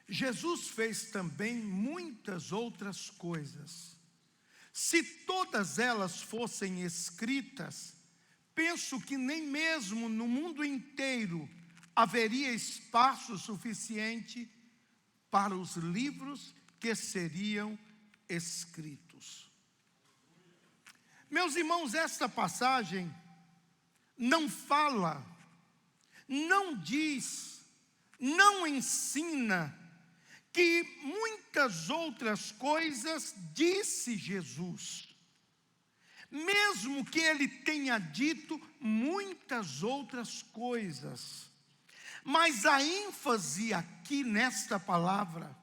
Jesus fez também muitas outras coisas. Se todas elas fossem escritas, penso que nem mesmo no mundo inteiro haveria espaço suficiente para os livros que seriam escritos. Meus irmãos, esta passagem não fala, não diz, não ensina que muitas outras coisas disse Jesus. Mesmo que ele tenha dito muitas outras coisas. Mas a ênfase aqui nesta palavra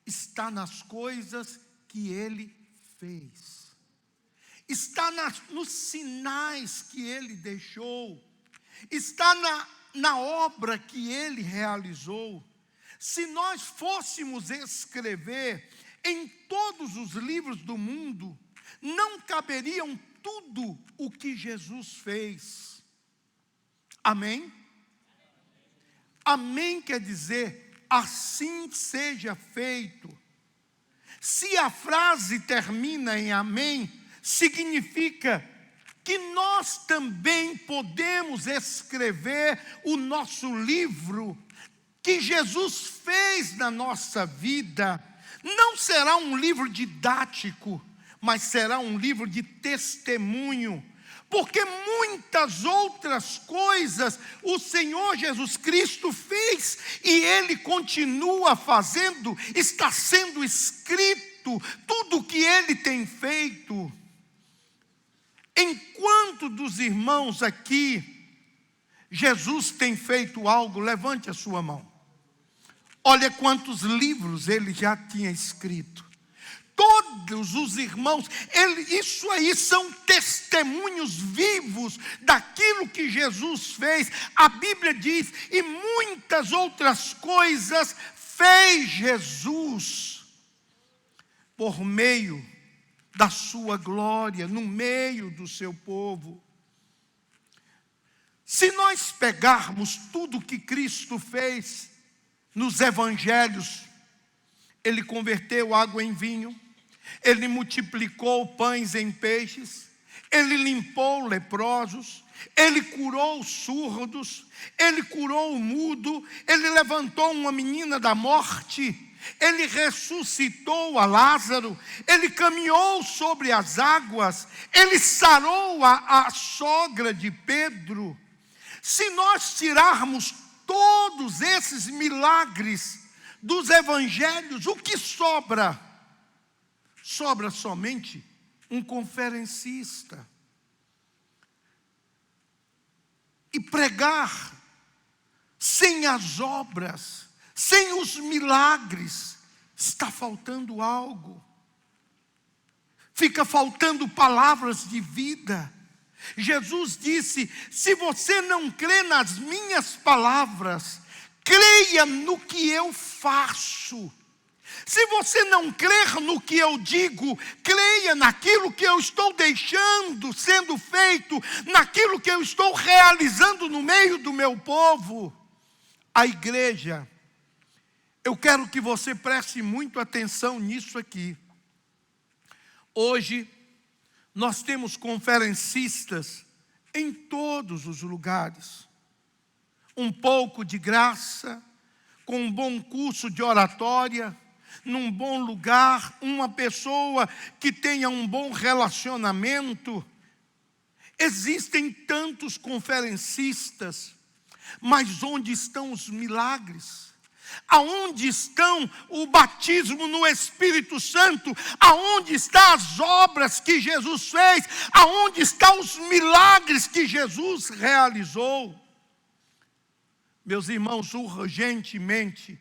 está nas coisas que ele fez. Está nos sinais que ele deixou. Está na obra que ele realizou. Se nós fôssemos escrever em todos os livros do mundo, não caberiam tudo o que Jesus fez. Amém? Amém quer dizer, assim seja feito. Se a frase termina em amém, significa que nós também podemos escrever o nosso livro que Jesus fez na nossa vida. Não será um livro didático, mas será um livro de testemunho, porque muitas outras coisas o Senhor Jesus Cristo fez e Ele continua fazendo, está sendo escrito tudo o que Ele tem feito. Enquanto dos irmãos aqui, Jesus tem feito algo, levante a sua mão. Olha quantos livros ele já tinha escrito. Todos os irmãos, isso aí são testemunhos vivos daquilo que Jesus fez. A Bíblia diz, e muitas outras coisas fez Jesus por meio da sua glória, no meio do seu povo. Se nós pegarmos tudo que Cristo fez nos evangelhos, ele converteu água em vinho, ele multiplicou pães em peixes, ele limpou leprosos, ele curou surdos, ele curou o mudo, ele levantou uma menina da morte, ele ressuscitou a Lázaro, ele caminhou sobre as águas, ele sarou a sogra de Pedro. Se nós tirarmos todos esses milagres dos evangelhos, o que sobra? Sobra somente um conferencista. E pregar sem as obras, sem os milagres, está faltando algo. Fica faltando palavras de vida. Jesus disse, se você não crê nas minhas palavras, creia no que eu faço. Se você não crer no que eu digo, creia naquilo que eu estou deixando sendo feito, naquilo que eu estou realizando no meio do meu povo. A igreja, eu quero que você preste muito atenção nisso aqui. Hoje, nós temos conferencistas em todos os lugares. Um pouco de graça, com um bom curso de oratória, num bom lugar, uma pessoa que tenha um bom relacionamento. Existem tantos conferencistas, mas onde estão os milagres? Aonde estão o batismo no Espírito Santo? Aonde estão as obras que Jesus fez? Aonde estão os milagres que Jesus realizou? Meus irmãos, urgentemente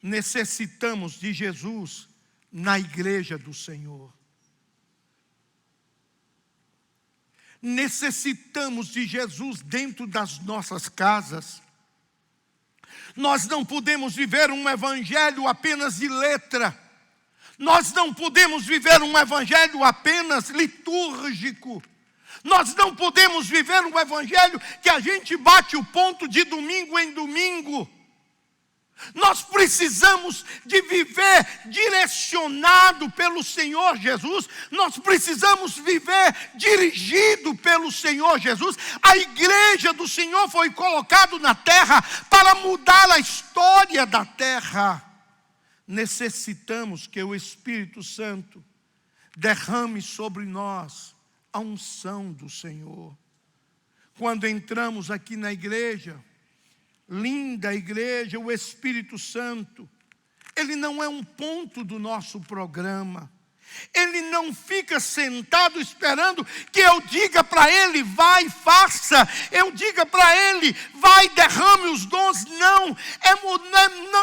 necessitamos de Jesus na igreja do Senhor. Necessitamos de Jesus dentro das nossas casas. Nós não podemos viver um evangelho apenas de letra. Nós não podemos viver um evangelho apenas litúrgico. Nós não podemos viver um evangelho que a gente bate o ponto de domingo em domingo. Nós precisamos de viver direcionado pelo Senhor Jesus. Nós precisamos viver dirigido pelo Senhor Jesus. A igreja do Senhor foi colocada na terra para mudar a história da terra. Necessitamos que o Espírito Santo derrame sobre nós a unção do Senhor. Quando entramos aqui na igreja, linda igreja, o Espírito Santo, ele não é um ponto do nosso programa. Ele não fica sentado esperando que eu diga para ele, vai, faça. Eu diga para ele, vai, derrame os dons. Não,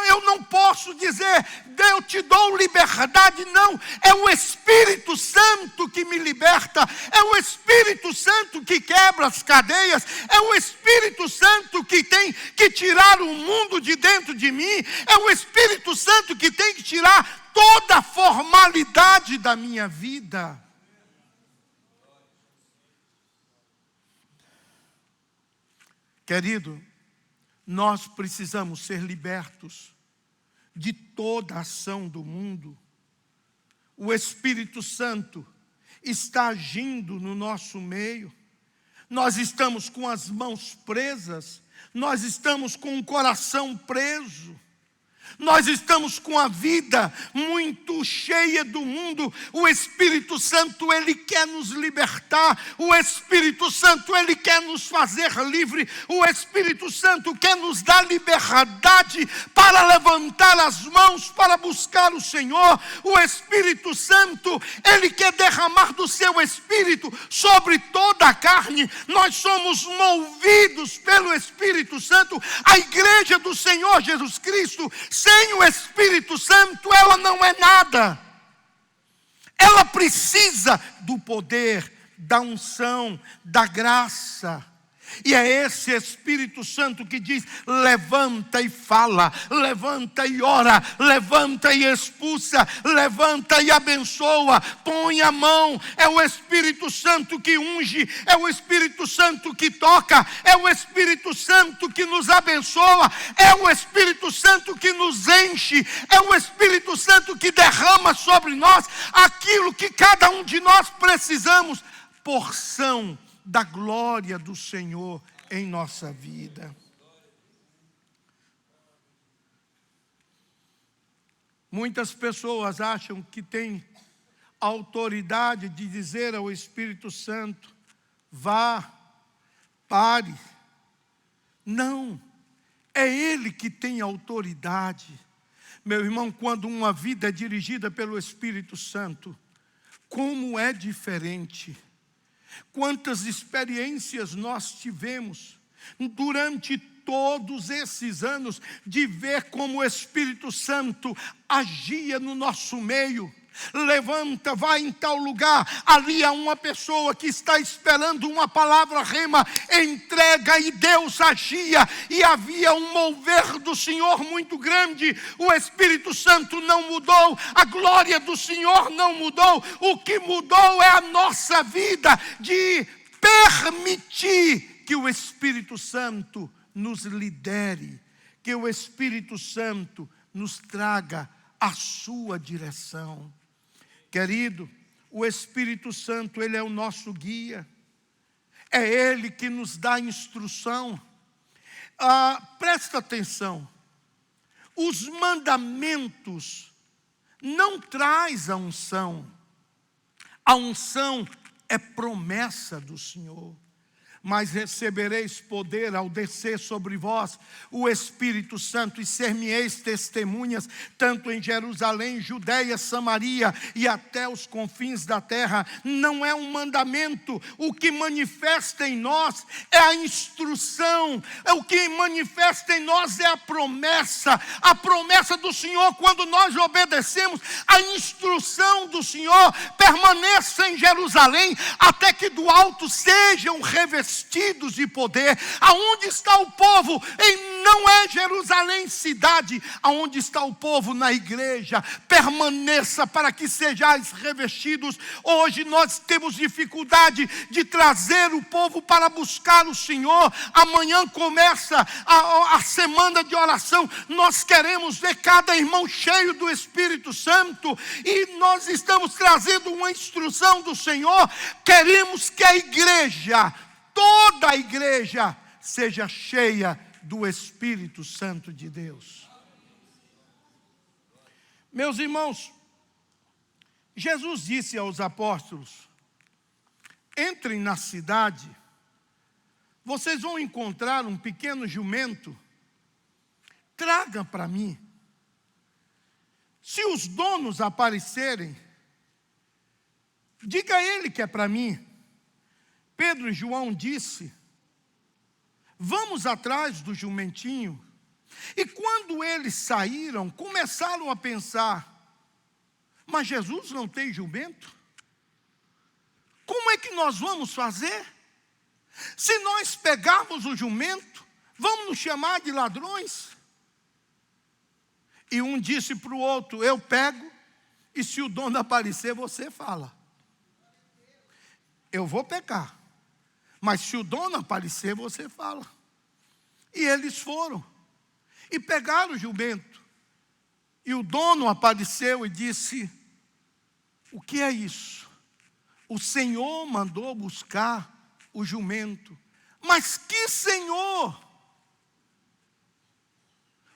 eu não posso dizer, eu te dou liberdade. Não, é o Espírito Santo que me liberta. É o Espírito Santo que quebra as cadeias. É o Espírito Santo que tem que tirar o mundo de dentro de mim. É o Espírito Santo que tem que tirar toda a formalidade da minha vida. Querido, nós precisamos ser libertos de toda a ação do mundo. O Espírito Santo está agindo no nosso meio. Nós estamos com as mãos presas, nós estamos com o coração preso. Nós estamos com a vida muito cheia do mundo. O Espírito Santo, ele quer nos libertar. O Espírito Santo, ele quer nos fazer livre. O Espírito Santo quer nos dar liberdade para levantar as mãos, para buscar o Senhor. O Espírito Santo, ele quer derramar do seu Espírito sobre toda a carne. Nós somos movidos pelo Espírito Santo. A igreja do Senhor Jesus Cristo, sem o Espírito Santo, ela não é nada. Ela precisa do poder, da unção, da graça. E é esse Espírito Santo que diz, levanta e fala, levanta e ora, levanta e expulsa, levanta e abençoa, põe a mão. É o Espírito Santo que unge, é o Espírito Santo que toca, é o Espírito Santo que nos abençoa, é o Espírito Santo que nos enche, é o Espírito Santo que derrama sobre nós aquilo que cada um de nós precisamos, porção da glória do Senhor em nossa vida. Muitas pessoas acham que têm autoridade de dizer ao Espírito Santo, vá, pare. Não, é Ele que tem autoridade. Meu irmão, quando uma vida é dirigida pelo Espírito Santo, como é diferente. Quantas experiências nós tivemos durante todos esses anos de ver como o Espírito Santo agia no nosso meio. Levanta, vai em tal lugar, ali há uma pessoa que está esperando uma palavra rema, entrega, e Deus agia, e havia um mover do Senhor muito grande. O Espírito Santo não mudou, a glória do Senhor não mudou. O que mudou é a nossa vida de permitir que o Espírito Santo nos lidere, que o Espírito Santo nos traga a sua direção. Querido, o Espírito Santo, ele é o nosso guia. É Ele que nos dá instrução. Presta atenção. Os mandamentos não traz a unção. A unção é promessa do Senhor. Mas recebereis poder ao descer sobre vós o Espírito Santo, e ser-me-eis testemunhas, tanto em Jerusalém, Judeia, Samaria e até os confins da terra. Não é um mandamento, o que manifesta em nós é a instrução, o que manifesta em nós é a promessa do Senhor. Quando nós obedecemos, a instrução do Senhor: permaneça em Jerusalém, até que do alto sejam revestidos revestidos de poder. Aonde está o povo? Não é Jerusalém cidade. Aonde está o povo? Na igreja. Permaneça para que sejais revestidos. Hoje nós temos dificuldade de trazer o povo para buscar o Senhor. Amanhã começa a semana de oração. Nós queremos ver cada irmão cheio do Espírito Santo, e nós estamos trazendo uma instrução do Senhor. Queremos que a igreja, toda a igreja, seja cheia do Espírito Santo de Deus. Meus irmãos, Jesus disse aos apóstolos: entrem na cidade, vocês vão encontrar um pequeno jumento, traga para mim. Se os donos aparecerem, diga a ele que é para mim. Pedro e João disse: vamos atrás do jumentinho. E quando eles saíram, começaram a pensar: mas Jesus não tem jumento? Como é que nós vamos fazer? Se nós pegarmos o jumento, vamos nos chamar de ladrões? E um disse para o outro: eu pego, e se o dono aparecer, você fala. Eu vou pegar, mas se o dono aparecer, você fala. E eles foram, e pegaram o jumento. E o dono apareceu e disse: o que é isso? O Senhor mandou buscar o jumento. Mas que Senhor?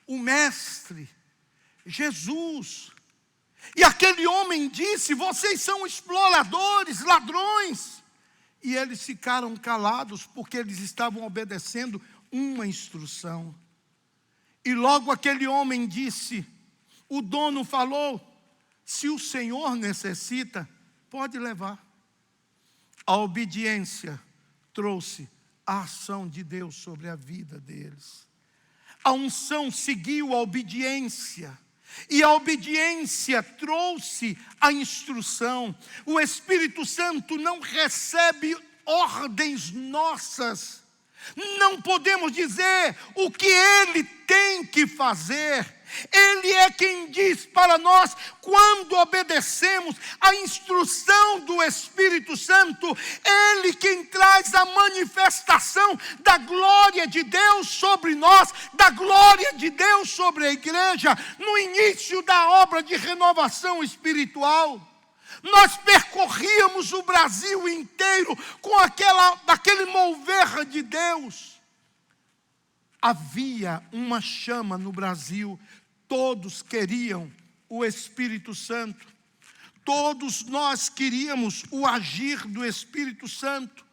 O mestre, Jesus. E aquele homem disse: vocês são exploradores, ladrões. E eles ficaram calados, porque eles estavam obedecendo uma instrução. E logo aquele homem disse: o dono falou, se o Senhor necessita, pode levar. A obediência trouxe a ação de Deus sobre a vida deles. A unção seguiu a obediência. E a obediência trouxe a instrução. O Espírito Santo não recebe ordens nossas. Não podemos dizer o que Ele tem que fazer. Ele é quem diz para nós, quando obedecemos a instrução do Espírito Santo, Ele quem traz a manifestação da glória de Deus sobre nós, da glória de Deus sobre a igreja, no início da obra de renovação espiritual. Nós percorríamos o Brasil inteiro com aquele mover de Deus. Havia uma chama no Brasil. Todos queriam o Espírito Santo. Todos nós queríamos o agir do Espírito Santo.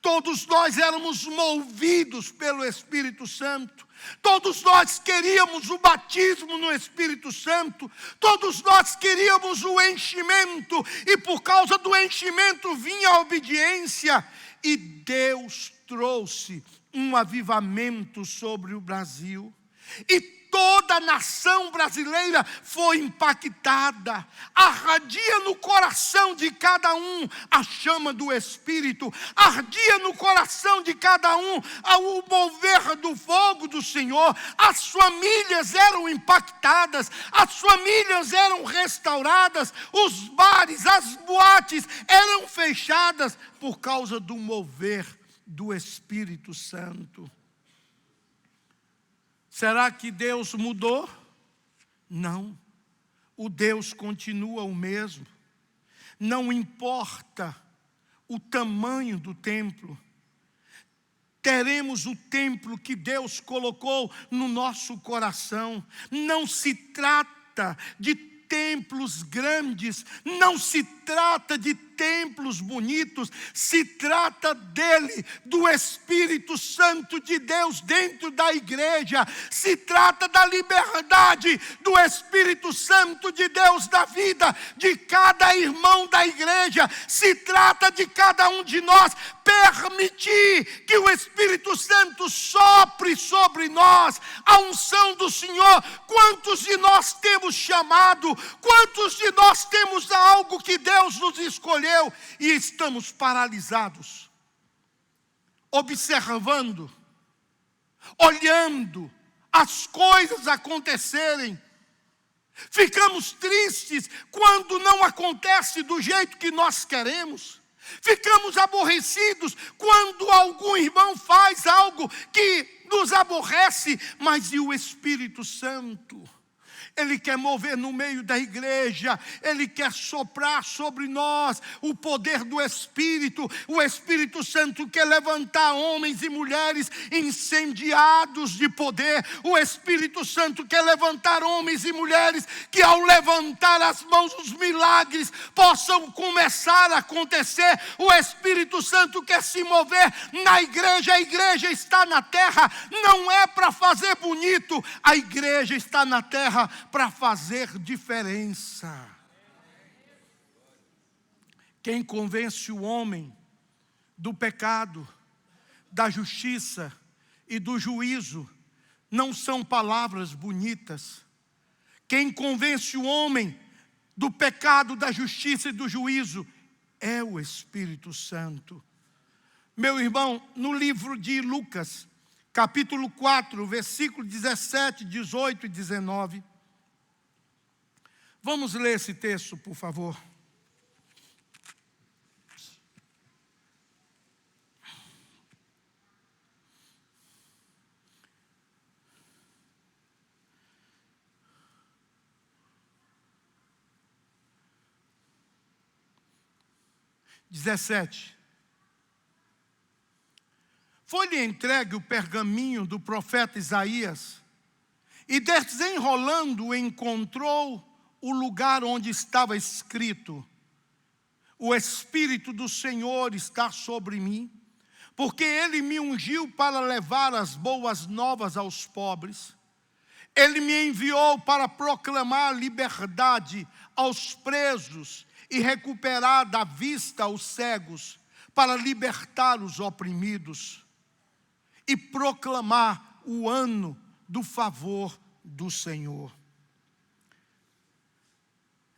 Todos nós éramos movidos pelo Espírito Santo. Todos nós queríamos o batismo no Espírito Santo. Todos nós queríamos o enchimento. E por causa do enchimento vinha a obediência. E Deus trouxe um avivamento sobre o Brasil. E toda a nação brasileira foi impactada. Ardia no coração de cada um a chama do Espírito. Ardia no coração de cada um o mover do fogo do Senhor. As famílias eram impactadas. As famílias eram restauradas. Os bares, as boates eram fechadas por causa do mover do Espírito Santo. Será que Deus mudou? Não. O Deus continua o mesmo. Não importa o tamanho do templo. Teremos o templo que Deus colocou no nosso coração. Não se trata de templos grandes, não se trata de templos bonitos, se trata dele, do Espírito Santo de Deus dentro da igreja, se trata da liberdade do Espírito Santo de Deus da vida de cada irmão da igreja, se trata de cada um de nós permitir que o Espírito Santo sopre sobre nós a unção do Senhor. Quantos de nós temos chamado? Quantos de nós temos algo que Deus nos escolheu e estamos paralisados? observando, olhando as coisas acontecerem. Ficamos tristes quando não acontece do jeito que nós queremos. Ficamos aborrecidos quando algum irmão faz algo que nos aborrece. Mas e o Espírito Santo? Ele quer mover no meio da igreja, Ele quer soprar sobre nós o poder do Espírito. O Espírito Santo quer levantar homens e mulheres incendiados de poder. O Espírito Santo quer levantar homens e mulheres que, ao levantar as mãos, os milagres possam começar a acontecer. O Espírito Santo quer se mover na igreja. A igreja está na terra, não é para fazer bonito, a igreja está na terra para fazer diferença. Quem convence o homem do pecado, da justiça e do juízo não são palavras bonitas. Quem convence o homem do pecado, da justiça e do juízo é o Espírito Santo. Meu irmão, no livro de Lucas, capítulo 4, versículo 17, 18 e 19. Vamos ler esse texto, por favor. Foi-lhe entregue o pergaminho do profeta Isaías, e desenrolando encontrou o lugar onde estava escrito: o Espírito do Senhor está sobre mim, porque Ele me ungiu para levar as boas novas aos pobres. Ele me enviou para proclamar liberdade aos presos e recuperar da vista aos cegos, para libertar os oprimidos e proclamar o ano do favor do Senhor.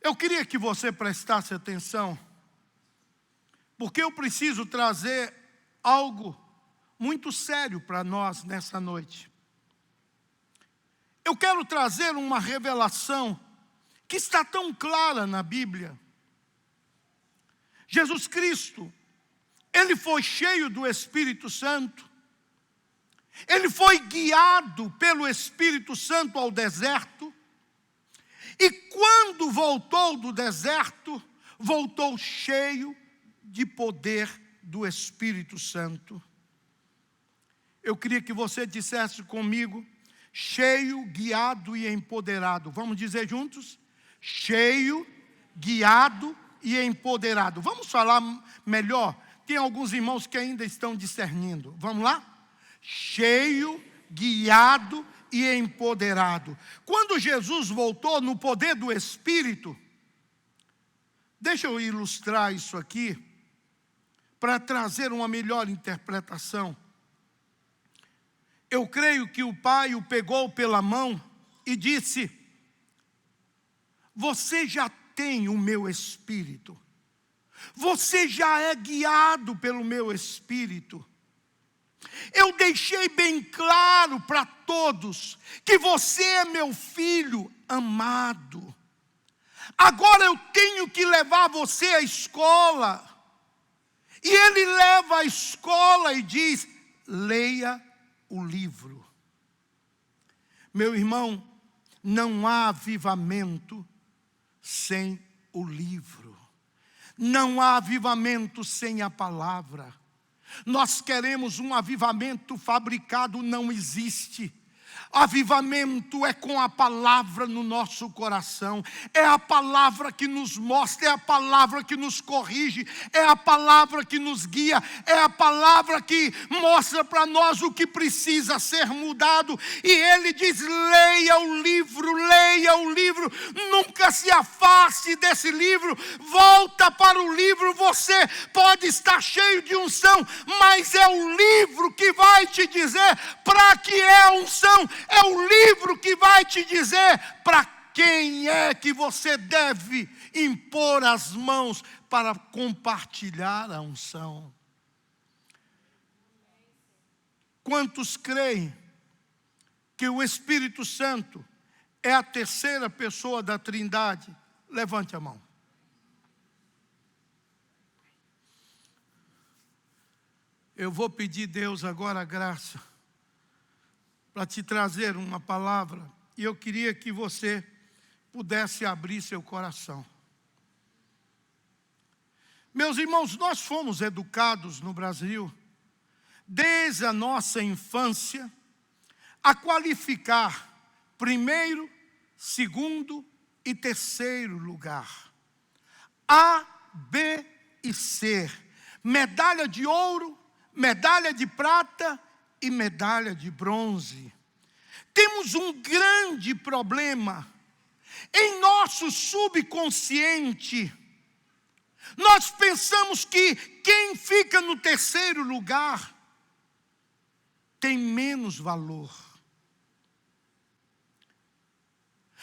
Eu queria que você prestasse atenção, porque eu preciso trazer algo muito sério para nós nessa noite. Eu quero trazer uma revelação que está tão clara na Bíblia. Jesus Cristo, Ele foi cheio do Espírito Santo. Ele foi guiado pelo Espírito Santo ao deserto. E quando voltou do deserto, voltou cheio de poder do Espírito Santo. Eu queria que você dissesse comigo: cheio, guiado e empoderado. Vamos dizer juntos? Cheio, guiado e empoderado. Vamos falar melhor? Tem alguns irmãos que ainda estão discernindo. Vamos lá? Cheio, guiado e empoderado. Quando Jesus voltou no poder do Espírito, deixa eu ilustrar isso aqui, para trazer uma melhor interpretação. Eu creio que o Pai o pegou pela mão e disse: você já tem o meu Espírito, você já é guiado pelo meu Espírito. Eu deixei bem claro para todos que você é meu filho amado. Agora eu tenho que levar você à escola. E ele leva à escola e diz: leia o livro. Meu irmão, não há avivamento sem o livro. Não há avivamento sem a palavra. Nós queremos um avivamento fabricado, não existe. Avivamento é com a palavra no nosso coração. É a palavra que nos mostra, é a palavra que nos corrige, é a palavra que nos guia, é a palavra que mostra para nós o que precisa ser mudado. E ele diz: leia o livro, leia o livro. Nunca se afaste desse livro, volta para o livro. Você pode estar cheio de unção, mas é o livro que vai te dizer para que é a unção. É o livro que vai te dizer para quem é que você deve impor as mãos para compartilhar a unção. Quantos creem que o Espírito Santo é a terceira pessoa da Trindade? Levante a mão. Eu vou pedir a Deus agora a graça para te trazer uma palavra, e eu queria que você pudesse abrir seu coração. Meus irmãos, nós fomos educados no Brasil, desde a nossa infância, a qualificar primeiro, segundo e terceiro lugar. A, B e C. Medalha de ouro, medalha de prata e medalha de bronze. Temos um grande problema. Em nosso subconsciente, nós pensamos que quem fica no terceiro lugar tem menos valor.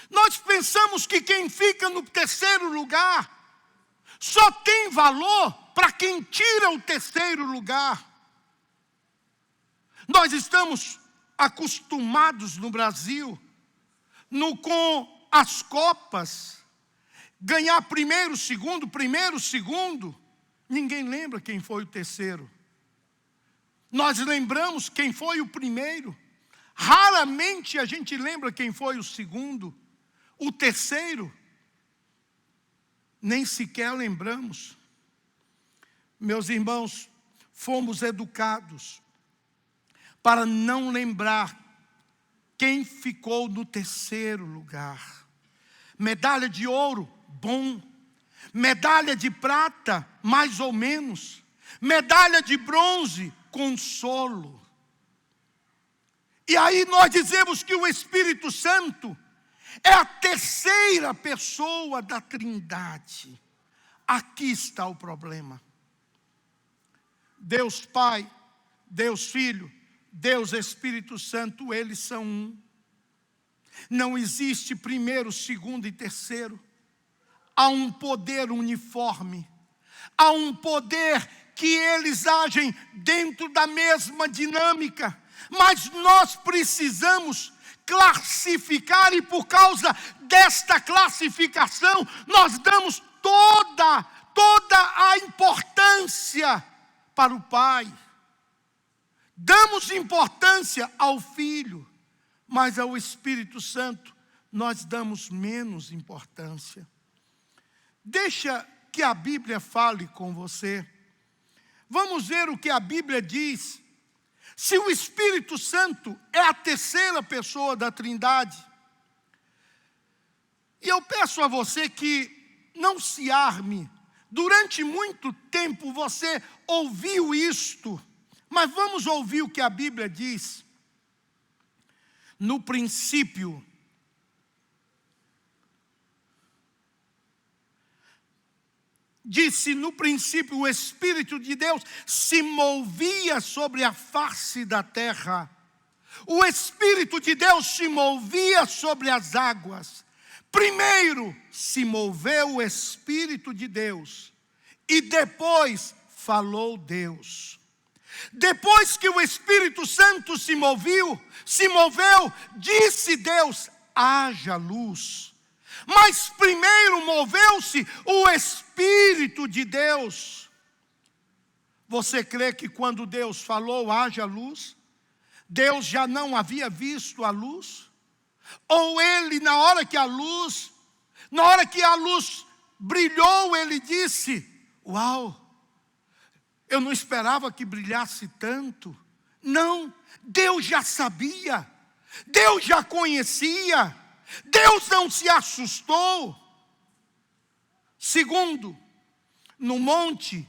Nós pensamos que quem fica no terceiro lugar só tem valor para quem tira o terceiro lugar. Nós estamos acostumados no Brasil, com as copas, ganhar primeiro, segundo, ninguém lembra quem foi o terceiro. Nós lembramos quem foi o primeiro. Raramente a gente lembra quem foi o segundo. O terceiro, nem sequer lembramos. Meus irmãos, fomos educados para não lembrar quem ficou no terceiro lugar. Medalha de ouro, bom. Medalha de prata, mais ou menos. Medalha de bronze, consolo. E aí nós dizemos que o Espírito Santo é a terceira pessoa da Trindade. Aqui está o problema. Deus Pai, Deus Filho, Deus Espírito Santo, eles são um. Não existe primeiro, segundo e terceiro. Há um poder uniforme. Há um poder que eles agem dentro da mesma dinâmica. Mas nós precisamos classificar, e por causa desta classificação, nós damos toda a importância para o Pai. Damos importância ao Filho, mas ao Espírito Santo nós damos menos importância. Deixa que a Bíblia fale com você. Vamos ver o que a Bíblia diz. Se o Espírito Santo é a terceira pessoa da Trindade, e eu peço a você que não se arme. Durante muito tempo você ouviu isto, mas vamos ouvir o que a Bíblia diz. No princípio, disse, no princípio o Espírito de Deus se movia sobre a face da terra. O Espírito de Deus se movia sobre as águas. Primeiro se moveu o Espírito de Deus e depois falou Deus. Depois que o Espírito Santo se moveu, disse Deus, haja luz. Mas primeiro moveu-se o Espírito de Deus. Você crê que quando Deus falou, haja luz, Deus já não havia visto a luz? Ou ele, na hora que a luz brilhou, ele disse, uau, eu não esperava que brilhasse tanto. Não, Deus já sabia, Deus já conhecia, Deus não se assustou. Segundo, no monte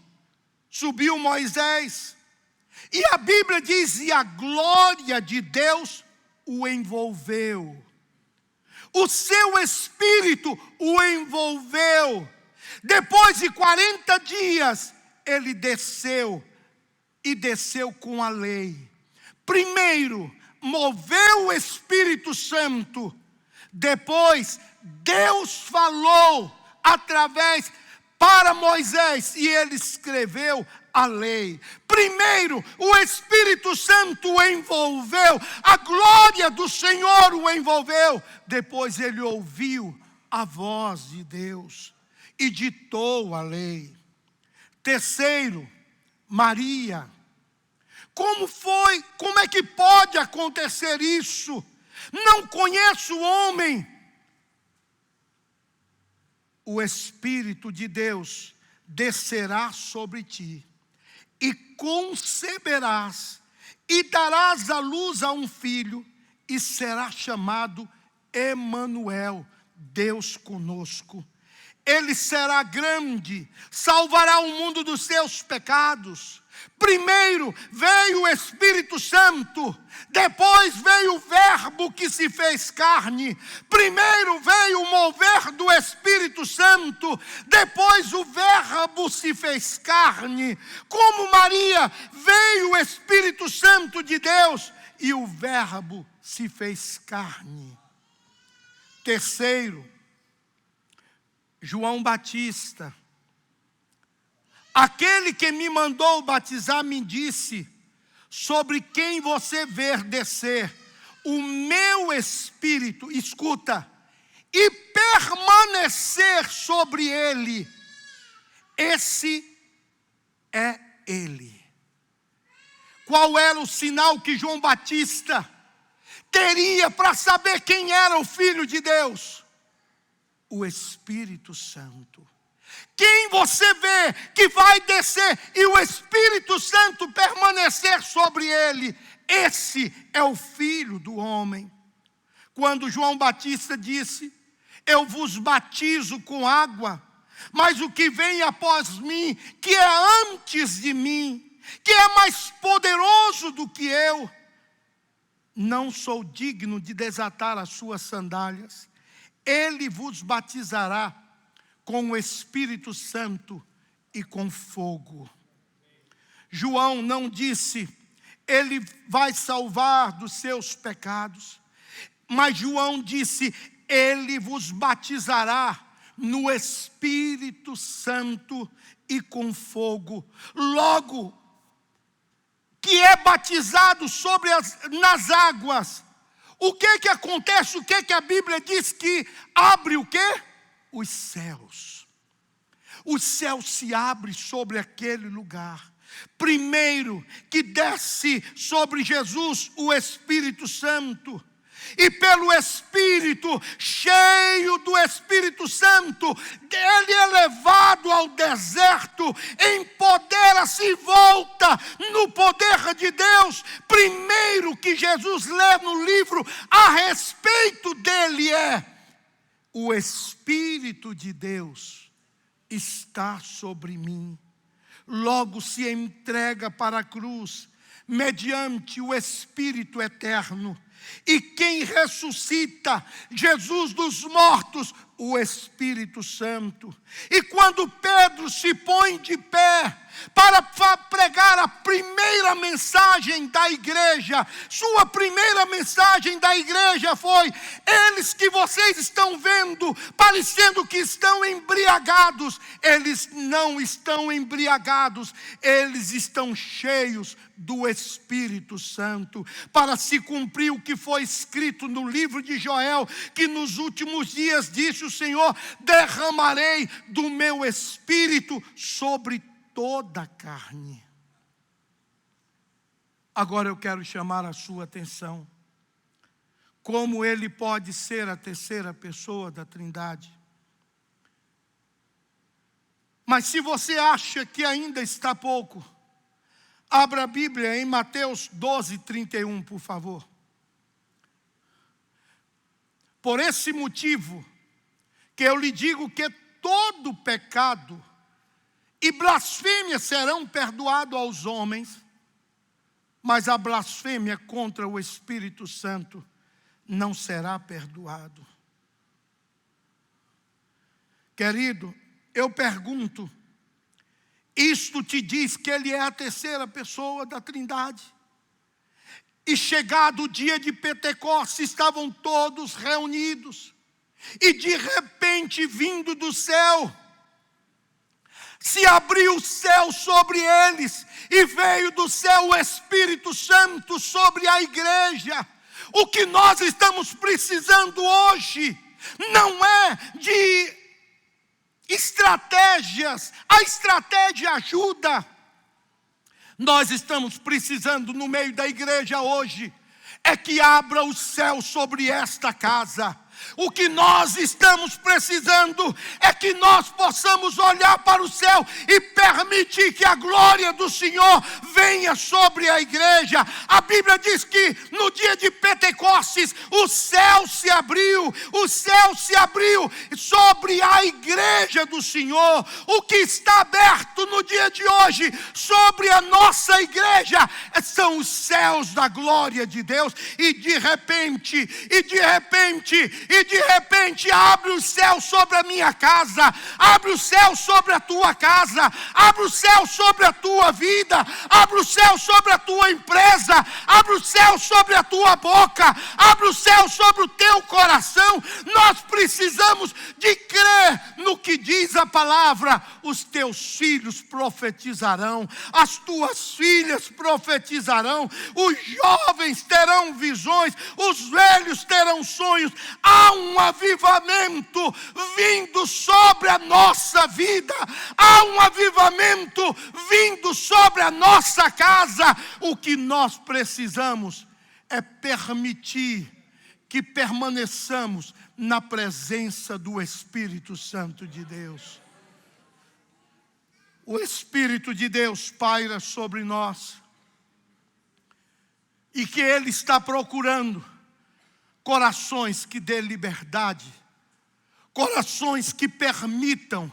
subiu Moisés, e a Bíblia diz, e a glória de Deus o envolveu. O seu Espírito o envolveu. Depois de 40 dias, ele desceu, e desceu com a lei. Primeiro, moveu o Espírito Santo. Depois, Deus falou através para Moisés e ele escreveu a lei. Primeiro, o Espírito Santo o envolveu, a glória do Senhor o envolveu. Depois ele ouviu a voz de Deus e ditou a lei. Terceiro, Maria. Como é que pode acontecer isso? Não conheço o homem. O Espírito de Deus descerá sobre ti, e conceberás, e darás à luz a um filho, e será chamado Emanuel, Deus conosco. Ele será grande, salvará o mundo dos seus pecados. Primeiro veio o Espírito Santo, depois veio o Verbo que se fez carne. Primeiro veio o mover do Espírito Santo, depois o Verbo se fez carne. Como Maria, veio o Espírito Santo de Deus e o Verbo se fez carne. Terceiro, João Batista. Aquele que me mandou batizar me disse: sobre quem você ver descer o meu Espírito, escuta, e permanecer sobre ele, esse é ele. Qual era o sinal que João Batista teria para saber quem era o Filho de Deus? O Espírito Santo. Quem você vê que vai descer e o Espírito Santo permanecer sobre ele, esse é o Filho do homem. Quando João Batista disse: eu vos batizo com água, mas o que vem após mim, que é antes de mim, que é mais poderoso do que eu, não sou digno de desatar as suas sandálias. Ele vos batizará com o Espírito Santo e com fogo. João não disse: ele vai salvar dos seus pecados. Mas João disse: ele vos batizará no Espírito Santo e com fogo. Logo, que é batizado nas águas, o que acontece? O que a Bíblia diz? Que abre o quê? Os céus. O céu se abre sobre aquele lugar. Primeiro que desce sobre Jesus o Espírito Santo. E pelo Espírito, cheio do Espírito Santo, ele é levado ao deserto, empodera-se e volta no poder de Deus. Primeiro que Jesus lê no livro a respeito dele é: o Espírito de Deus está sobre mim. Logo se entrega para a cruz, mediante o Espírito eterno. E quem ressuscita Jesus dos mortos? O Espírito Santo. E quando Pedro se põe de pé para pregar a primeira mensagem da igreja, sua primeira mensagem da igreja foi: eles que vocês estão vendo, parecendo que estão embriagados, eles não estão embriagados, eles estão cheios do Espírito Santo, para se cumprir o que foi escrito no livro de Joel, que nos últimos dias disse o Senhor: derramarei do meu Espírito sobre toda a carne. Agora eu quero chamar a sua atenção. Como ele pode ser a terceira pessoa da Trindade? Mas se você acha que ainda está pouco, abra a Bíblia em Mateus 12:31, por favor. Por esse motivo que eu lhe digo que todo pecado e blasfêmia serão perdoados aos homens, mas a blasfêmia contra o Espírito Santo não será perdoado. Querido, eu pergunto: isto te diz que ele é a terceira pessoa da Trindade? E chegado o dia de Pentecostes, estavam todos reunidos, e de repente, vindo do céu, se abriu o céu sobre eles, e veio do céu o Espírito Santo sobre a igreja. O que nós estamos precisando hoje não é de estratégias, a estratégia ajuda. Nós estamos precisando no meio da igreja hoje, é que abra o céu sobre esta casa. O que nós estamos precisando é que nós possamos olhar para o céu e permitir que a glória do Senhor venha sobre a igreja. A Bíblia diz que no dia de Pentecostes o céu se abriu sobre a igreja do Senhor. O que está aberto no dia de hoje sobre a nossa igreja são os céus da glória de Deus. E de repente abre o céu sobre a minha casa, abre o céu sobre a tua casa, abre o céu sobre a tua vida, abre o céu sobre a tua empresa, abre o céu sobre a tua boca, abre o céu sobre o teu coração. Nós precisamos de crer no que diz a palavra. Os teus filhos profetizarão, as tuas filhas profetizarão, os jovens terão visões, os velhos terão sonhos. Há um avivamento vindo sobre a nossa vida, há um avivamento vindo sobre a nossa casa. O que nós precisamos é permitir que permaneçamos na presença do Espírito Santo de Deus. O Espírito de Deus paira sobre nós, e que Ele está procurando corações que dê liberdade, corações que permitam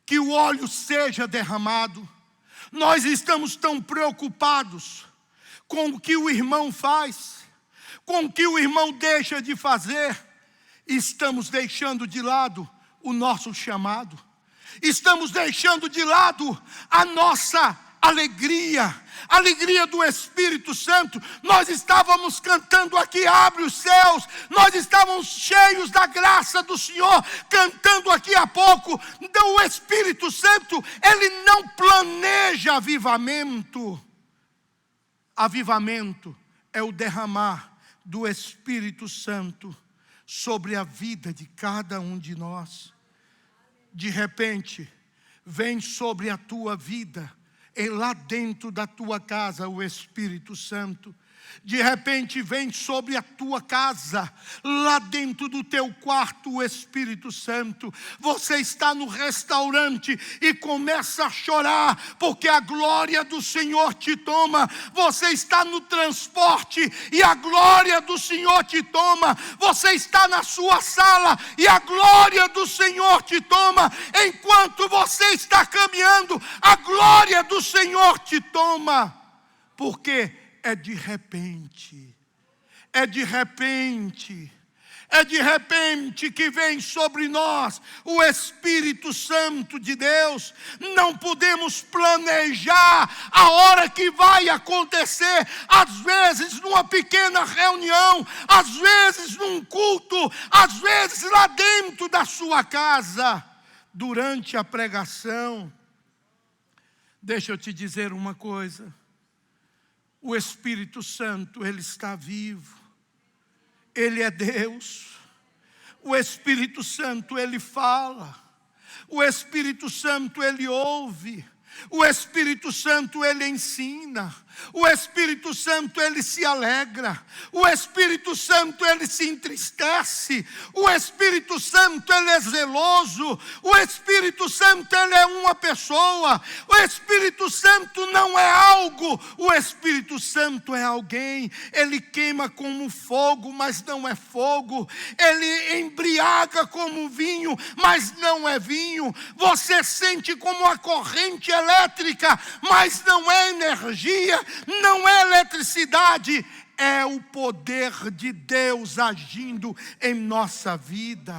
que o óleo seja derramado. Nós estamos tão preocupados com o que o irmão faz, com o que o irmão deixa de fazer, e estamos deixando de lado o nosso chamado, estamos deixando de lado a nossa alegria do Espírito Santo. Nós estávamos cantando aqui, abre os céus, nós estávamos cheios da graça do Senhor, cantando aqui há pouco. Então o Espírito Santo, Ele não planeja avivamento. Avivamento é o derramar do Espírito Santo sobre a vida de cada um de nós. De repente, vem sobre a tua vida, lá dentro da tua casa, o Espírito Santo. De repente vem sobre a tua casa, lá dentro do teu quarto, o Espírito Santo. Você está no restaurante e começa a chorar, porque a glória do Senhor te toma. Você está no transporte e a glória do Senhor te toma. Você está na sua sala e a glória do Senhor te toma. Enquanto você está caminhando, a glória do Senhor te toma. Porque é de repente que vem sobre nós o Espírito Santo de Deus. Não podemos planejar a hora que vai acontecer, às vezes numa pequena reunião, às vezes num culto, às vezes lá dentro da sua casa, durante a pregação. Deixa eu te dizer uma coisa. O Espírito Santo, Ele está vivo. Ele é Deus. O Espírito Santo, Ele fala. O Espírito Santo, Ele ouve. O Espírito Santo, Ele ensina. O Espírito Santo, Ele se alegra. O Espírito Santo, Ele se entristece. O Espírito Santo, Ele é zeloso. O Espírito Santo, Ele é uma pessoa. O Espírito Santo não é algo. O Espírito Santo é alguém. Ele queima como fogo, mas não é fogo. Ele embriaga como vinho, mas não é vinho. Você sente como uma corrente elétrica, mas não é energia. Não é eletricidade, é o poder de Deus agindo em nossa vida.